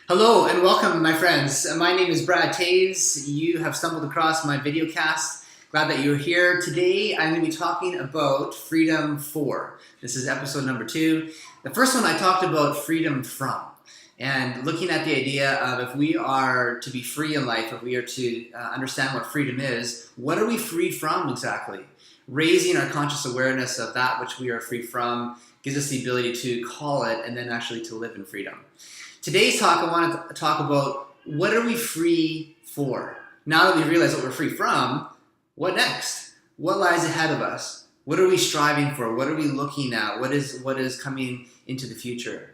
Hello and welcome, my friends. My name is Brad Taves. You have stumbled across my video cast. Glad that you're here. Today I'm going to be talking about Freedom 4. This is episode number 2. The first one I talked about freedom from, and looking at the idea of if we are to be free in life, if we are to understand what freedom is, what are we free from exactly? Raising our conscious awareness of that which we are free from gives us the ability to call it and then actually to live in freedom. Today's talk, I want to talk about what are we free for? Now that we realize what we're free from, what next? What lies ahead of us? What are we striving for? What are we looking at? What is coming into the future?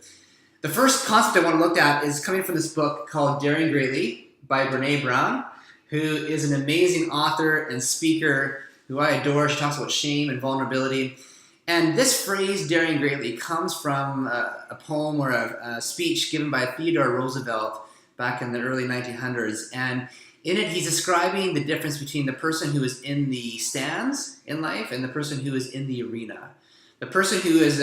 The first concept I want to look at is coming from this book called Daring Greatly by Brené Brown, who is an amazing author and speaker who I adore. She talks about shame and vulnerability. And this phrase, daring greatly, comes from a poem or a speech given by Theodore Roosevelt back in the early 1900s. And in it, he's describing the difference between the person who is in the stands in life and the person who is in the arena. The person who is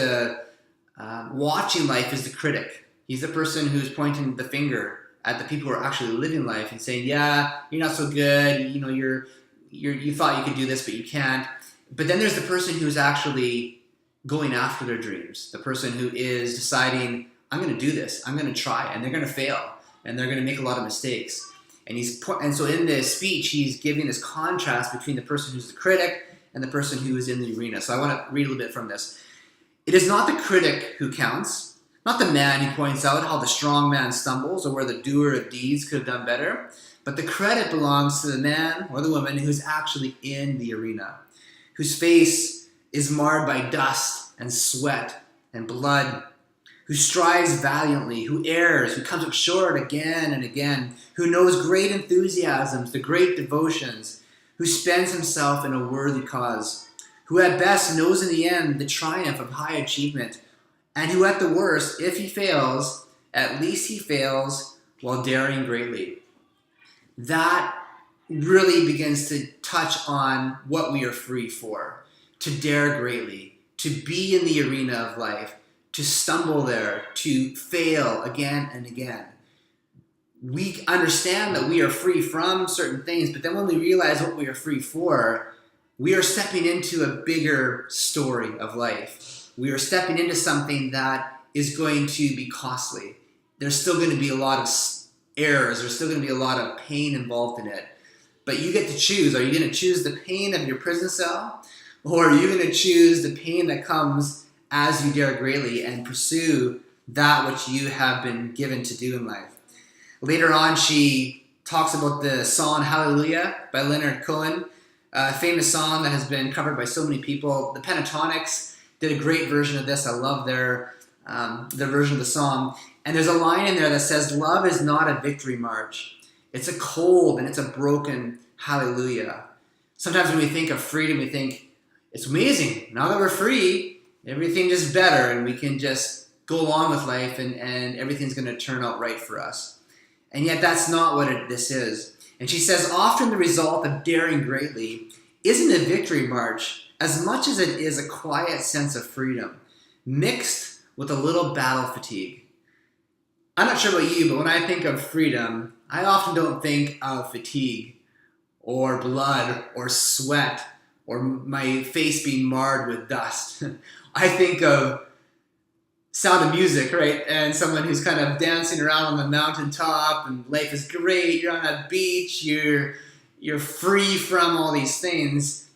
watching life is the critic. He's the person who's pointing the finger at the people who are actually living life and saying, yeah, you're not so good, you thought you could do this, but you can't. But then there's the person who's actually going after their dreams, the person who is deciding, I'm going to do this, I'm going to try, and they're going to fail, and they're going to make a lot of mistakes. And so in this speech, he's giving this contrast between the person who's the critic and the person who is in the arena. So I want to read a little bit from this. It is not the critic who counts, not the man who points out how the strong man stumbles or where the doer of deeds could have done better, but the credit belongs to the man or the woman who's actually in the arena, whose face is marred by dust and sweat and blood, who strives valiantly, who errs, who comes up short again and again, who knows great enthusiasms, the great devotions, who spends himself in a worthy cause, who at best knows in the end the triumph of high achievement, and who at the worst, if he fails, at least he fails while daring greatly. That really begins to touch on what we are free for, to dare greatly, to be in the arena of life, to stumble there, to fail again and again. We understand that we are free from certain things, but then when we realize what we are free for, we are stepping into a bigger story of life. We are stepping into something that is going to be costly. There's still going to be a lot of errors, there's still going to be a lot of pain involved in it. But you get to choose. Are you going to choose the pain of your prison cell? Or are you going to choose the pain that comes as you dare greatly and pursue that which you have been given to do in life? Later on, she talks about the song Hallelujah by Leonard Cohen, a famous song that has been covered by so many people. The Pentatonics did a great version of this. I love their version of the song. And there's a line in there that says, love is not a victory march. It's a cold and it's a broken hallelujah. Sometimes when we think of freedom, we think, it's amazing. Now that we're free, everything is better and we can just go along with life and everything's going to turn out right for us. And yet that's not what this is. And she says, often the result of daring greatly isn't a victory march as much as it is a quiet sense of freedom, mixed with a little battle fatigue. I'm not sure about you, but when I think of freedom, I often don't think of fatigue or blood or sweat or my face being marred with dust. I think of Sound of Music, right? And someone who's kind of dancing around on the mountaintop and life is great. You're on a beach. You're free from all these things.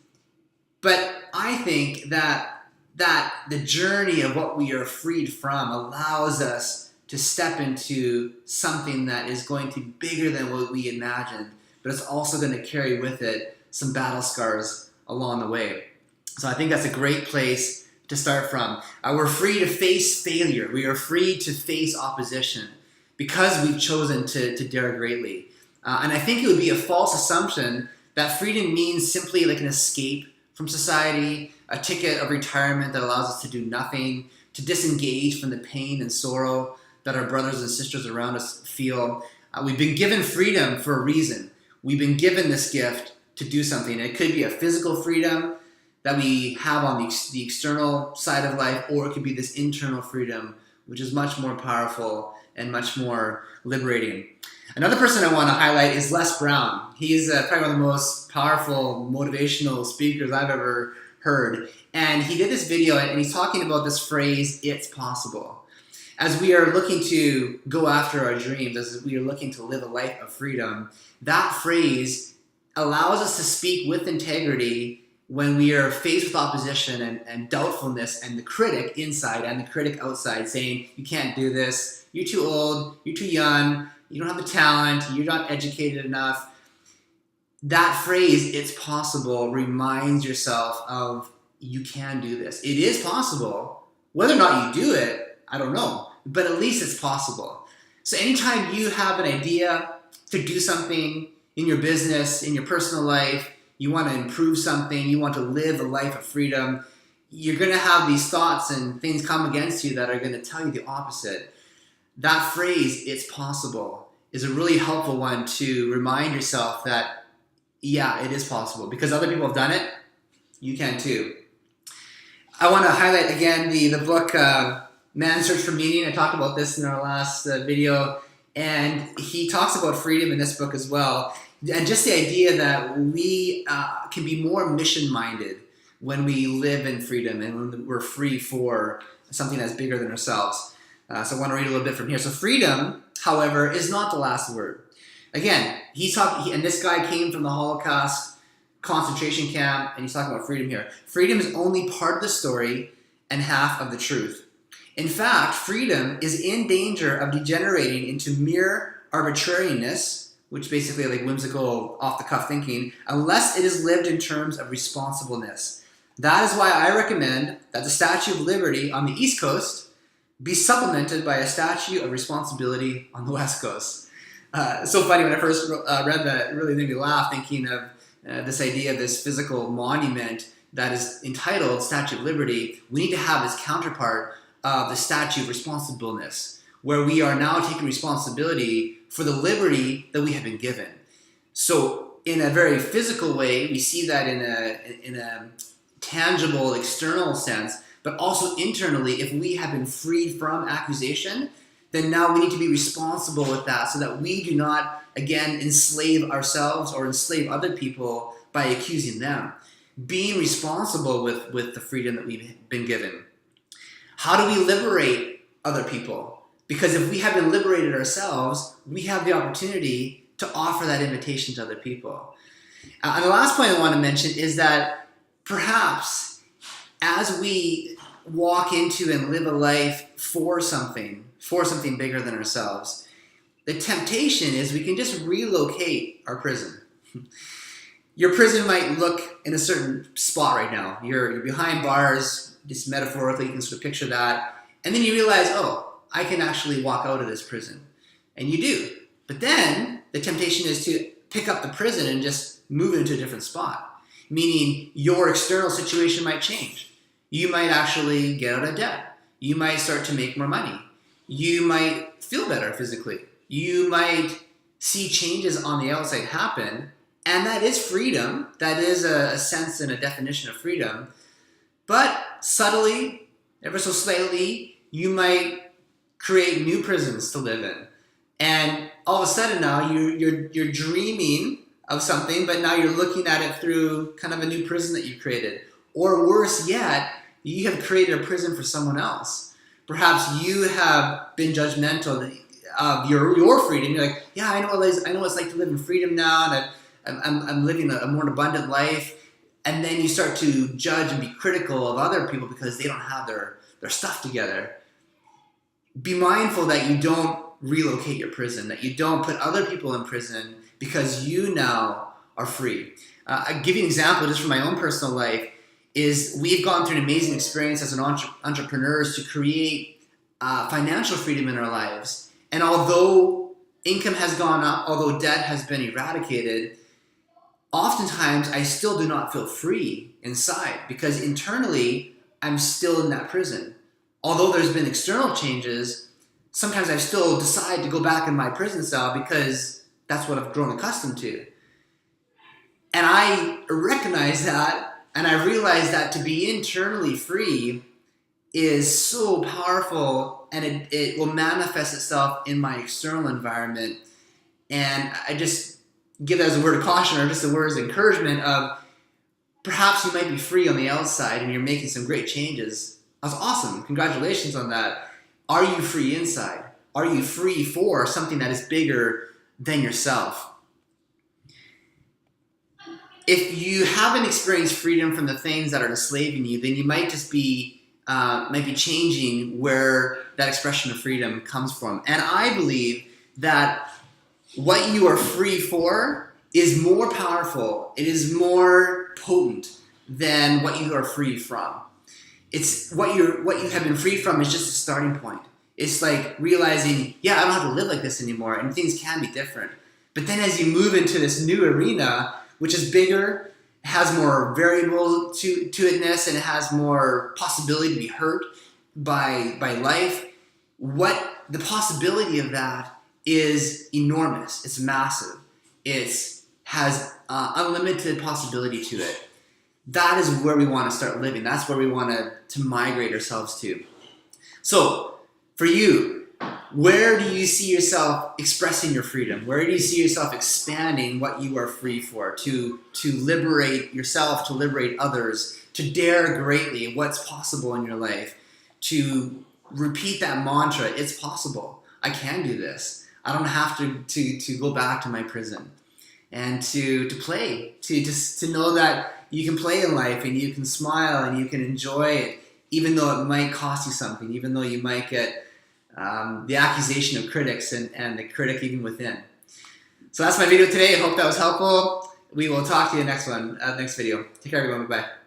But I think that the journey of what we are freed from allows us to step into something that is going to be bigger than what we imagined, but it's also going to carry with it some battle scars along the way. So I think that's a great place to start from. We're free to face failure. We are free to face opposition because we've chosen to dare greatly. And I think it would be a false assumption that freedom means simply like an escape from society, a ticket of retirement that allows us to do nothing, to disengage from the pain and sorrow that our brothers and sisters around us feel. We've been given freedom for a reason. We've been given this gift to do something. It could be a physical freedom that we have on the external side of life, or it could be this internal freedom, which is much more powerful and much more liberating. Another person I want to highlight is Les Brown. He's probably one of the most powerful motivational speakers I've ever heard. And he did this video and he's talking about this phrase, "It's possible." As we are looking to go after our dreams, as we are looking to live a life of freedom, that phrase allows us to speak with integrity when we are faced with opposition and doubtfulness and the critic inside and the critic outside saying, "You can't do this, you're too old, you're too young, you don't have the talent, you're not educated enough." That phrase, "It's possible," reminds yourself of you can do this. It is possible. Whether or not you do it, I don't know, but at least it's possible. So anytime you have an idea to do something in your business, in your personal life, you want to improve something, you want to live a life of freedom, you're going to have these thoughts and things come against you that are going to tell you the opposite. That phrase, "It's possible," is a really helpful one to remind yourself that, yeah, it is possible. Because other people have done it, you can too. I want to highlight again the book, Man's Search for Meaning. I talked about this in our last video. And he talks about freedom in this book as well. And just the idea that we can be more mission-minded when we live in freedom and when we're free for something that's bigger than ourselves. So I want to read a little bit from here. So freedom, however, is not the last word. Again, and this guy came from the Holocaust concentration camp, and he's talking about freedom here. Freedom is only part of the story and half of the truth. In fact, freedom is in danger of degenerating into mere arbitrariness, which basically like whimsical, off-the-cuff thinking, unless it is lived in terms of responsibleness. That is why I recommend that the Statue of Liberty on the East Coast be supplemented by a Statue of Responsibility on the West Coast. So funny, when I first read that, it really made me laugh, thinking of this idea of this physical monument that is entitled Statue of Liberty. We need to have its counterpart of the Statue of Responsibleness, where we are now taking responsibility for the liberty that we have been given. So in a very physical way, we see that in a tangible, external sense, but also internally, if we have been freed from accusation, then now we need to be responsible with that so that we do not, again, enslave ourselves or enslave other people by accusing them. Being responsible with the freedom that we've been given. How do we liberate other people? Because if we have been liberated ourselves, we have the opportunity to offer that invitation to other people. And the last point I want to mention is that perhaps as we walk into and live a life for something bigger than ourselves, the temptation is we can just relocate our prison. Your prison might look in a certain spot right now. You're behind bars, just metaphorically, you can sort of picture that. And then you realize, oh, I can actually walk out of this prison. And you do. But then the temptation is to pick up the prison and just move it into a different spot. Meaning your external situation might change. You might actually get out of debt. You might start to make more money. You might feel better physically. You might see changes on the outside happen. And that is freedom. That is a sense and a definition of freedom. But subtly, ever so slightly, you might create new prisons to live in. And all of a sudden now you're dreaming of something, but now you're looking at it through kind of a new prison that you created. Or worse yet, you have created a prison for someone else. Perhaps you have been judgmental of your freedom. You're like, yeah, I know what it's like to live in freedom now, and I'm living a more abundant life. And then you start to judge and be critical of other people because they don't have their stuff together. Be mindful that you don't relocate your prison, that you don't put other people in prison because you now are free. I'll give you an example just from my own personal life. Is we've gone through an amazing experience as an entrepreneurs to create financial freedom in our lives. And although income has gone up, although debt has been eradicated, oftentimes I still do not feel free inside because internally I'm still in that prison. Although there's been external changes, sometimes I still decide to go back in my prison cell because that's what I've grown accustomed to. And I recognize that. And I realized that to be internally free is so powerful and it will manifest itself in my external environment. And I just give that as a word of caution, or just a word of encouragement of, perhaps you might be free on the outside and you're making some great changes. That's awesome. Congratulations on that. Are you free inside? Are you free for something that is bigger than yourself? If you haven't experienced freedom from the things that are enslaving you, then you might just be changing where that expression of freedom comes from. And I believe that what you are free for is more powerful. It is more potent than what you are free from. It's what you have been free from is just a starting point. It's like realizing, yeah, I don't have to live like this anymore, and things can be different. But then as you move into this new arena, which is bigger, has more variable to itness, and it has more possibility to be hurt by life, what the possibility of that is enormous. It's massive. It has unlimited possibility to it. That is where we want to start living. That's where we want to migrate ourselves to. So, for you, where do you see yourself expressing your freedom? Where do you see yourself expanding what you are free for? To liberate yourself, to liberate others, to dare greatly what's possible in your life, to repeat that mantra, it's possible. I can do this. I don't have to go back to my prison. And to play, to know that you can play in life and you can smile and you can enjoy it, even though it might cost you something, even though you might get the accusation of critics and the critic even within. So that's my video today. I hope that was helpful. We will talk to you in the next video. Take care, everyone. Bye-bye.